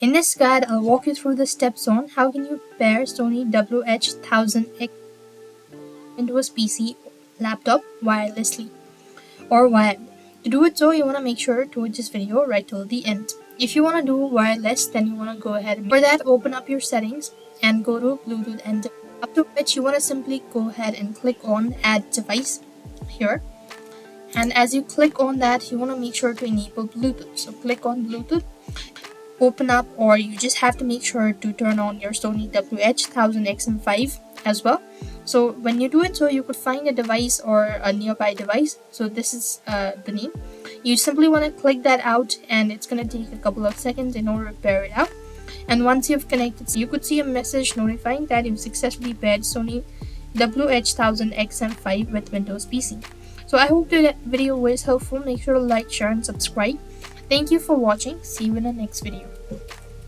In this guide, I'll walk you through the steps on how can you pair Sony WH-1000XM5 Windows PC laptop wirelessly or wired. To do it so, you want to make sure to watch this video right till the end. If you want to do wireless, then you want to go ahead and for that open up your settings and go to Bluetooth and device. After which you want to simply go ahead and click on add device here. And as you click on that, you want to make sure to enable Bluetooth. So click on Bluetooth, open up, or you just have to make sure to turn on your Sony WH-1000XM5 as well. So when you do it, so you could find a device or a nearby device. So this is the name. You simply want to click that out, and it's going to take a couple of seconds in order to pair it out. And once you've connected, you could see a message notifying that you've successfully paired Sony WH-1000XM5 with Windows PC. So I hope the video was helpful. Make sure to like, share, and subscribe. Thank you for watching. See you in the next video.